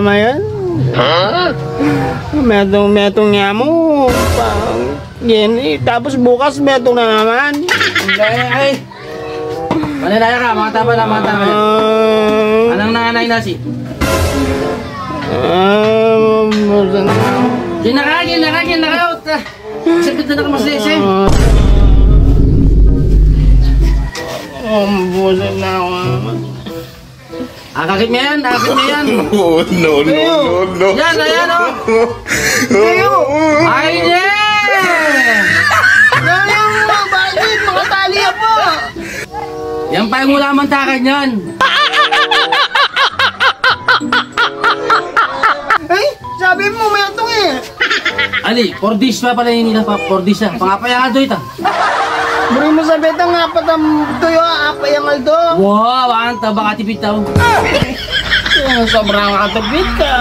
naman yan. Metong niya mo. Gini, tapos bukas metong na naman. Hindi, ay. Manilaya ka, mga taba na, mga taba. Anong nanganay na si? Ginaka. Sakit na nakamasisi. Busan na ako. Akakit mo yan. Oh, no. Yan, ayan o. Ay, Bakit? Makatali po. yan pa yung mula mantakan yan. Ay, sabi mo may atong eh. Ali, 4 days pa pala yung nila pa. 4 days na. Pangapayangan doon ito. Buri mo sabi ito nga patam tuyo apayang aldo. Wow, anta baka tipid tao. Sobrang katapit ka.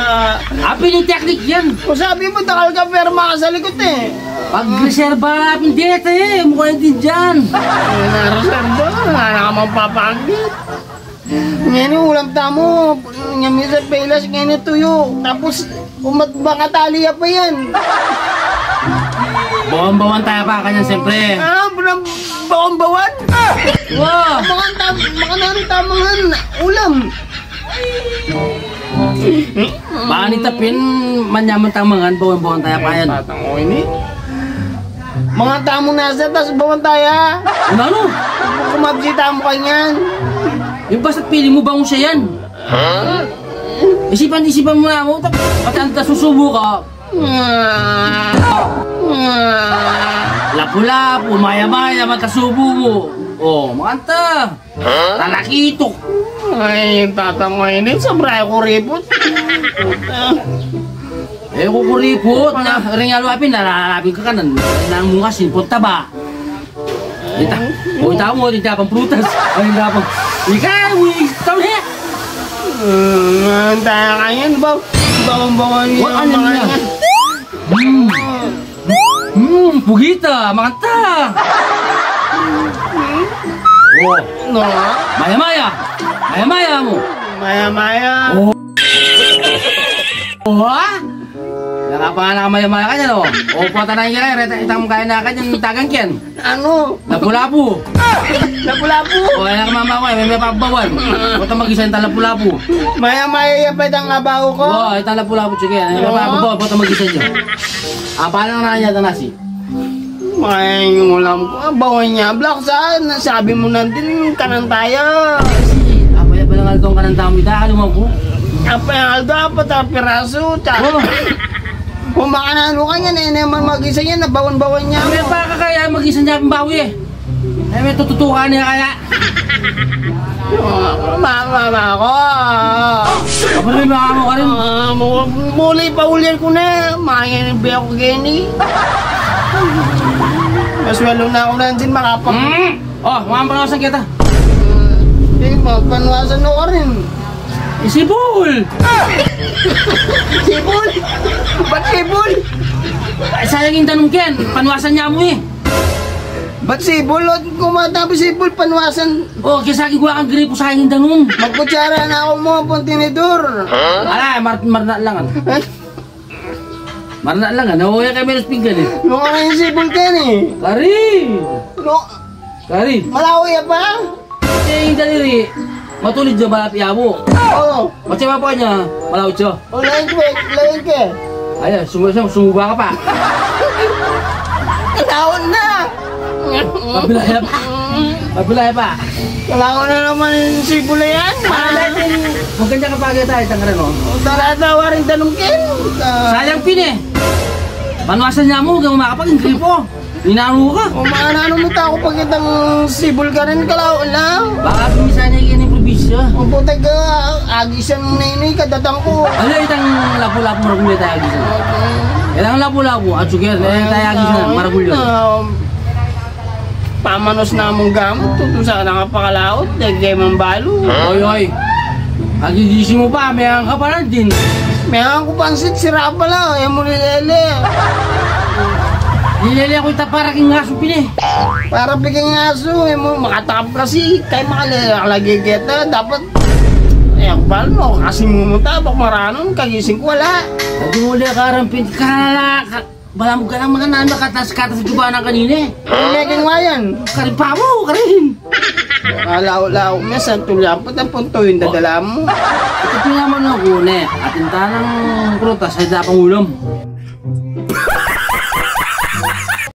Apin yung technique yan. Kung sabi mo takal ka pero maka sa likod eh. Pag reserva, hindi ito eh. Mukha din dyan. Nareservo, wala na ka magpapagdit. Ngayon yung ulam tamo, ngayon sa pelas, ngayon yung tuyo. Tapos, baka tali pa yan. Bawang-bawan tayo pa kanyan siyempre. Bawang-bawan? Wow! Baka naman ulam. Baka nitapin, manyaman tamangan, bawang-bawan tayo pa yan. Tatangoy ni. Mga tamo nasa, tas bawang tayo. Ano? Kumabsita mo kanyan. Yung basta't pili mo bango siya yan. Isipan mo na mo. Pati ang susubo ka. Lapu-lapu, maya-maya, matasubo mo. Oh, makanta. Talakitok. Ay, tatangoy ni. Sobra ko ripot. Kukuripot na ringalo apin, nalalapin ka kanan. Nangungasin, punta ba? Ita mo, ita pang prutas. Ay, ita pang... Ikaw, ikaw niya! Tayo kanyan, bawang-bawan niya. Ano niya? Pugita, makanta! Oh, No? maya-maya mo. Maya-maya. Oh, nakapangalan ka maya-maya ka dyan, oh. O, pata na yung kaya, itang kaya na ka dyan, tagang kyan. Ano? Lapu-lapu. Lapu-lapu. O, kaya ka mama ko, may papabawan. Pata mag-isa yung lapu-lapu. Maya-maya yung petang abaw ko. Oo, itang lapu-lapu, sige. May papabawan, pata mag-isa dyan. Paano na niya ito nasi? May yung ulam ko. Bawan niya. Black saan? Sabi mo nandun, kanan tayo. Apaya pa lang aldong ka ng tao, itakalo mo. Apa yung aldo, apat na piraso. Kung makanano ka niya, na naman mag-isa niya, nabawan-bawan niya. May pa ka kaya mag-isa niya ang bawi eh. May tututukan niya kaya. Mama ko. Kapag may makamo ka rin. Muli pa ulian ko na. Makinibig ako gini. Maswelo na ako na din makapag. Oh, mga panawasan kita. Hindi, magpanwasan ako rin. Sibol! Sibol? Ba't sibol? Sayang yung tanong Ken, panwasan niya mo eh. Ba't sibol? Kung matapos sibol, panwasan. Oh, kaya sa akin kuha kang gripo sayang yung tanong. Magkutsara na ako mga puntinidor. Ala, marna lang. Marna lang, nahuya kayo menos pinggan eh. Nung ano yung sibol ka ni? Kari! Kari! Malawi pa? Kasi yung daliri, matulid dyan malapiya mo. Oo. Matsima pa niya, malawit siya. O, lain ka. Ayan, sumuba ka pa. Kalawon na! Pabilaya pa. Pabilaya pa. Kalawon na naman yung sibol na yan. Mahalatin. Maganda ka pagay tayo, tanggalan mo. Taratawa rin tanongkin. Sayang pin eh. Panwasan niya mo, huwag makapag yung gripo. Ninano ka. O maanano mo ta ako pag itang sibol ka rin kalawon na. Baka pumisa niya yung improvisya. O puta ka, agisan mo na yun kadatang ko. Ano itang lapu-lapu maragulya tayo agisan? Itang lapu-lapu at sugar, tayo agisan maragulya. Pamanos na mong gamot, tuto sa nakapakalaot, dagay mong balo. Oy, agigising mo pa, may ang kapalan din. May ako pansit, sira pala, yan mo nilele. Nilili ako itaparaking nga supin eh. Para bigyan ng aso, mo makatakap kasi, kaya makalagay kita, dapat Eh, paano? Kasi mumunta, bak maranon, kagising ko wala. Lagi muli ka rampin. Kala, balam ka lang mga nano katas-katas sa jubanan kanina eh. Ay, megan nga yan. Karin pa mo, karin. Kalao-lao, may santulyang pa ang punto yung dadala mo. Ito naman ng kune. Atin tanang prutas ay dapang ulam.